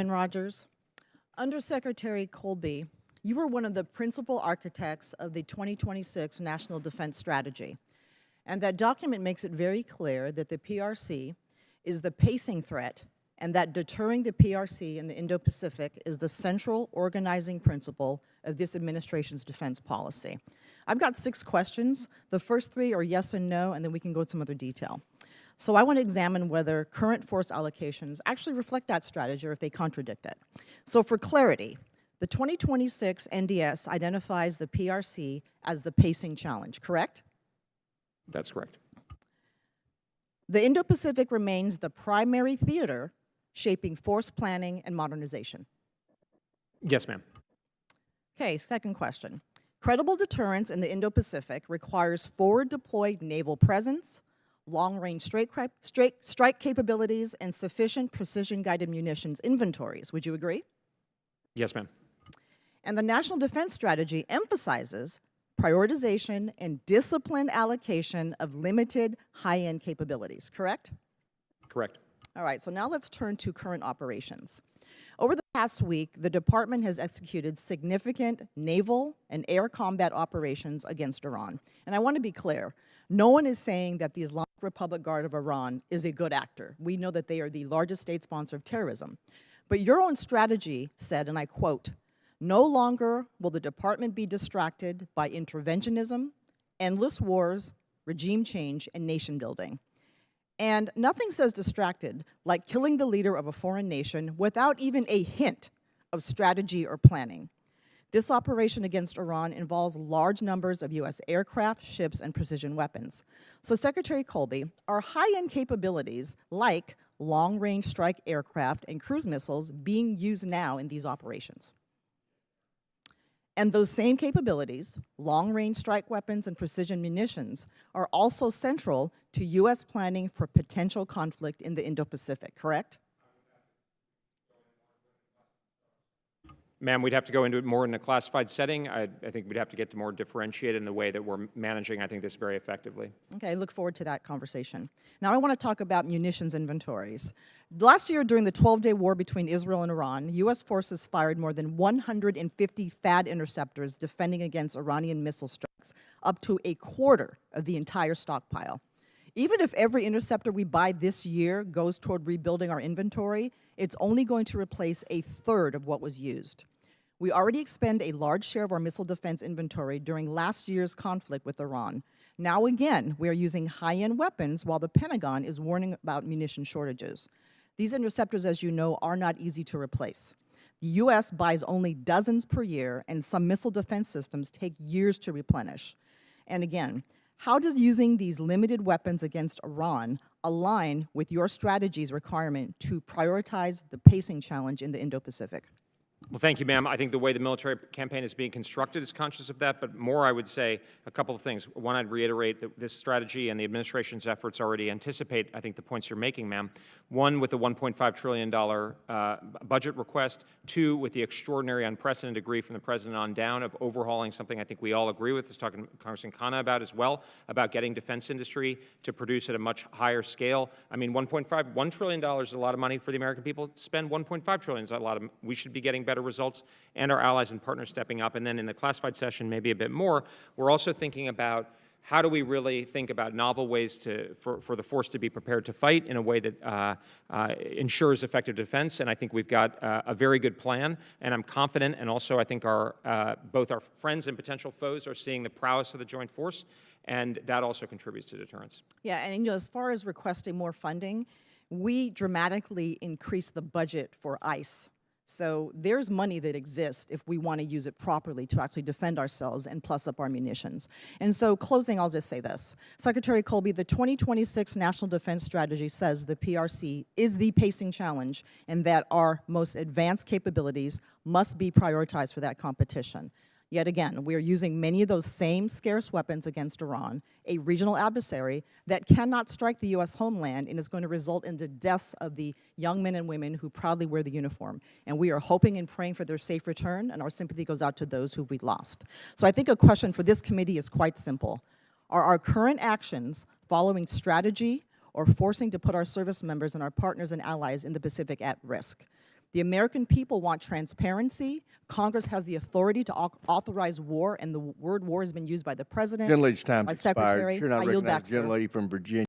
Rogers. Undersecretary Colby, you were one of the principal architects of the 2026 National Defense Strategy. And that document makes it very clear that the PRC is the pacing threat and that deterring the PRC in the Indo-Pacific is the central organizing principle of this administration's defense policy. I've got 6 questions. The first 3 are yes and no, and then we can go into some other detail. So I want to examine whether current force allocations actually reflect that strategy or if they contradict it. So for clarity, the 2026 NDS identifies the PRC as the pacing challenge, correct? That's correct. The Indo-Pacific remains the primary theater shaping force planning and modernization. Yes, ma'am. Okay, second question. Credible deterrence in the Indo-Pacific requires forward-deployed naval presence, long-range strike capabilities, and sufficient precision-guided munitions inventories. Would you agree? Yes, ma'am. And the National Defense Strategy emphasizes prioritization and disciplined allocation of limited high-end capabilities, correct? Correct. All right, so now let's turn to current operations. Over the past week, the department has executed significant naval and air combat operations against Iran. And I want to be clear, no one is saying that the Islamic Republic Guard of Iran is a good actor. We know that they are the largest state sponsor of terrorism. But your own strategy said, and I quote, "No longer will the department be distracted by interventionism, endless wars, regime change, and nation building." And nothing says distracted like killing the leader of a foreign nation without even a hint of strategy or planning. This operation against Iran involves large numbers of U.S. aircraft, ships, and precision weapons. So Secretary Colby, are high-end capabilities like long-range strike aircraft and cruise missiles being used now in these operations? And those same capabilities, long-range strike weapons and precision munitions, are also central to U.S. planning for potential conflict in the Indo-Pacific, correct? Ma'am, we'd have to go into it more in a classified setting. I think we'd have to get to more differentiated in the way that we're managing, I think, this very effectively. Okay, I look forward to that conversation. Now I want to talk about munitions inventories. Last year, during the 12-day war between Israel and Iran, U.S. forces fired more than 150 THAAD interceptors defending against Iranian missile strikes, up to a quarter of the entire stockpile. Even if every interceptor we buy this year goes toward rebuilding our inventory, it's only going to replace a third of what was used. We already expend a large share of our missile defense inventory during last year's conflict with Iran. Now again, we are using high-end weapons while the Pentagon is warning about munition shortages. These interceptors, as you know, are not easy to replace. The U.S. buys only dozens per year, and some missile defense systems take years to replenish. And again, how does using these limited weapons against Iran align with your strategy's requirement to prioritize the pacing challenge in the Indo-Pacific? Well, thank you, ma'am. I think the way the military campaign is being constructed is conscious of that, but more I would say a couple of things. One, I'd reiterate that this strategy and the administration's efforts already anticipate, I think, the points you're making, ma'am. One, with the $1.5 trillion budget request. Two, with the extraordinary, unprecedented degree from the president on down of overhauling something I think we all agree with, I was talking to Congressman Khanna about as well, about getting defense industry to produce at a much higher scale. I mean, $1 trillion is a lot of money for the American people. Spend $1.5 trillion is a lot of, we should be getting better results, and our allies and partners stepping up. And then in the classified session, maybe a bit more, we're also thinking about how do we really think about novel ways for the force to be prepared to fight in a way that ensures effective defense. And I think we've got a very good plan, and I'm confident, and also I think both our friends and potential foes are seeing the prowess of the joint force, and that also contributes to deterrence. Yeah, and as far as requesting more funding, we dramatically increased the budget for ICE. So there's money that exists if we want to use it properly to actually defend ourselves and plus up our munitions. And so closing, I'll just say this. Secretary Colby, the 2026 National Defense Strategy says the PRC is the pacing challenge and that our most advanced capabilities must be prioritized for that competition. Yet again, we are using many of those same scarce weapons against Iran, a regional adversary that cannot strike the U.S. homeland and is going to result in the deaths of the young men and women who proudly wear the uniform. And we are hoping and praying for their safe return, and our sympathy goes out to those who we lost. So I think a question for this committee is quite simple. Are our current actions following strategy or forcing to put our service members and our partners and allies in the Pacific at risk? The American people want transparency. Congress has the authority to authorize war, and the word war has been used by the president, Gentlelady's time's by expired. secretary. You're not I yield back, recognized. sir. Gentlelady from Virginia.